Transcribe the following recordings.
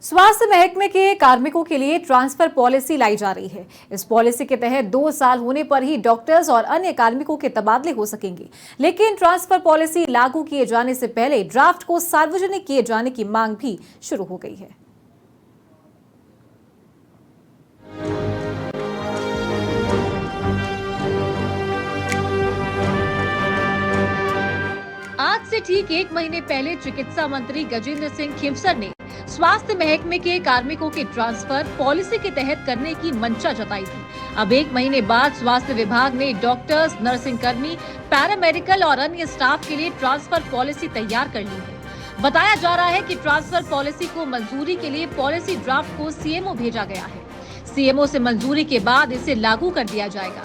स्वास्थ्य महकमे के कार्मिकों के लिए ट्रांसफर पॉलिसी लाई जा रही है। इस पॉलिसी के तहत 2 साल होने पर ही डॉक्टर्स और अन्य कार्मिकों के तबादले हो सकेंगे। लेकिन ट्रांसफर पॉलिसी लागू किए जाने से पहले ड्राफ्ट को सार्वजनिक किए जाने की मांग भी शुरू हो गई है। आज से ठीक 1 महीने पहले चिकित्सा मंत्री गजेंद्र सिंह खींवसर ने स्वास्थ्य महकमे के कार्मिकों के ट्रांसफर पॉलिसी के तहत करने की मंशा जताई थी। अब 1 महीने बाद स्वास्थ्य विभाग ने डॉक्टर्स, नर्सिंग कर्मी, पैरामेडिकल और अन्य स्टाफ के लिए ट्रांसफर पॉलिसी तैयार कर ली है। बताया जा रहा है कि ट्रांसफर पॉलिसी को मंजूरी के लिए पॉलिसी ड्राफ्ट को सीएमओ भेजा गया है। सीएमओ से मंजूरी के बाद इसे लागू कर दिया जाएगा।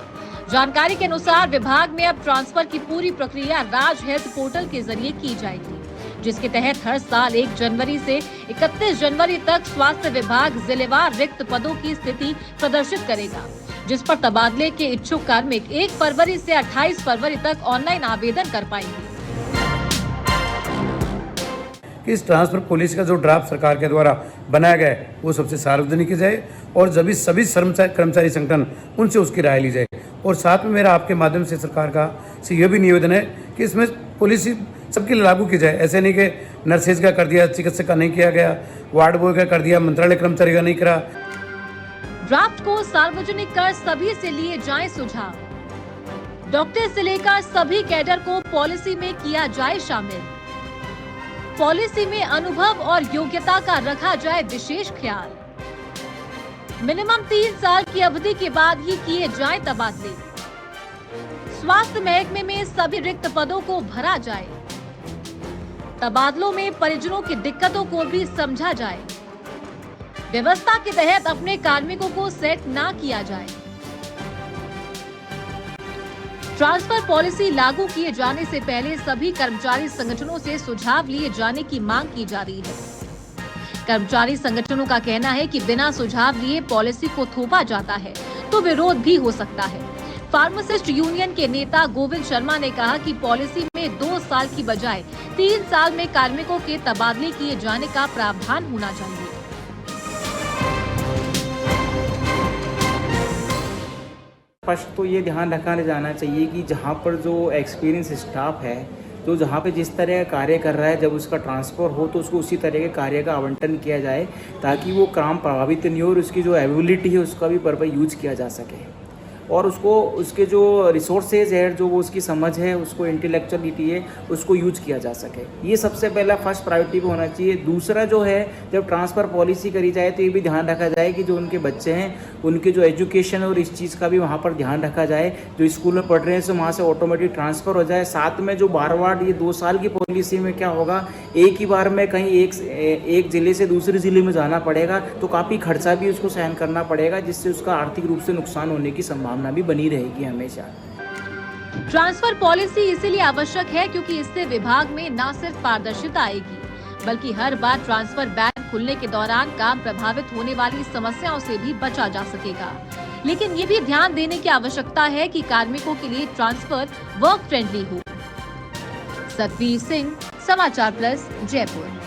जानकारी के अनुसार विभाग में अब ट्रांसफर की पूरी प्रक्रिया राज हेल्थ पोर्टल के जरिए की जाएगी, जिसके तहत हर साल 1 जनवरी से 31 जनवरी तक स्वास्थ्य विभाग जिलेवार रिक्त पदों की स्थिति प्रदर्शित करेगा, जिस पर तबादले के इच्छुक कार्मिक 1 फरवरी से 28 फरवरी तक ऑनलाइन आवेदन कर पाएंगे। इस ट्रांसफर पॉलिसी का जो ड्राफ्ट सरकार के द्वारा बनाया गया है वो सबसे सार्वजनिक की जाए और सभी कर्मचारी संगठन उनसे उसकी राय ली जाए। और साथ में मेरा आपके माध्यम से सरकार का से यह भी निवेदन है कि इसमें पॉलिसी सबके लिए लागू की जाए। ऐसे नहीं कि नर्सेज का कर दिया, चिकित्सक का नहीं किया गया, वार्ड बॉय का कर दिया, मंत्रालय कर्मचारी का नहीं करा। ड्राफ्ट को सार्वजनिक कर सभी से लिए जाए सुझाव। डॉक्टर से लेकर सभी कैडर को पॉलिसी में किया जाए शामिल। पॉलिसी में अनुभव और योग्यता का रखा जाए विशेष ख्याल। मिनिमम 3 साल की अवधि के बाद ही किए जाए तबादले। स्वास्थ्य महकमे में सभी रिक्त पदों को भरा जाए। तबादलों में परिजनों की दिक्कतों को भी समझा जाए। व्यवस्था के तहत अपने कार्मिकों को सेट ना किया जाए। ट्रांसफर पॉलिसी लागू किए जाने से पहले सभी कर्मचारी संगठनों से सुझाव लिए जाने की मांग की जा रही है। कर्मचारी संगठनों का कहना है कि बिना सुझाव लिए पॉलिसी को थोपा जाता है तो विरोध भी हो सकता है। फार्मासिस्ट यूनियन के नेता गोविंद शर्मा ने कहा कि पॉलिसी में 2 साल की बजाय 3 साल में कार्मिकों के तबादले किए जाने का प्रावधान होना चाहिए। फर्स्ट तो ये ध्यान रखा जाना चाहिए कि जहाँ पर जो एक्सपीरियंस स्टाफ है, तो जहाँ पे जिस तरह का कार्य कर रहा है, जब उसका ट्रांसफ़र हो तो उसको उसी तरह के कार्य का आवंटन किया जाए, ताकि वो काम प्रभावित नहीं हो और उसकी जो एबिलिटी है उसका भी बराबर यूज किया जा सके और उसको उसके जो रिसोर्सेज है, जो वो उसकी समझ है, उसको इंटेलेक्चुअलिटी है, उसको यूज किया जा सके। ये सबसे पहला फर्स्ट प्रायोरिटी पे होना चाहिए। दूसरा जो है, जब ट्रांसफ़र पॉलिसी करी जाए तो ये भी ध्यान रखा जाए कि जो उनके बच्चे हैं उनके जो एजुकेशन और इस चीज़ का भी वहाँ पर ध्यान रखा जाए। जो स्कूल में पढ़ रहे हैं तो वहाँ से ऑटोमेटिक ट्रांसफ़र हो जाए। साथ में जो बार ये 2 साल की पॉलिसी में क्या होगा, एक ही बार में कहीं एक ज़िले से दूसरे ज़िले में जाना पड़ेगा तो काफ़ी खर्चा भी उसको सहन करना पड़ेगा, जिससे उसका आर्थिक रूप से नुकसान होने की संभावना भी बनी रहेगी हमेशा। ट्रांसफर पॉलिसी इसीलिए आवश्यक है क्योंकि इससे विभाग में न सिर्फ पारदर्शिता आएगी, बल्कि हर बार ट्रांसफर बैंक खुलने के दौरान काम प्रभावित होने वाली समस्याओं से भी बचा जा सकेगा। लेकिन ये भी ध्यान देने की आवश्यकता है कि कार्मिकों के लिए ट्रांसफर वर्क फ्रेंडली हो। सतवीर सिंह, समाचार प्लस, जयपुर।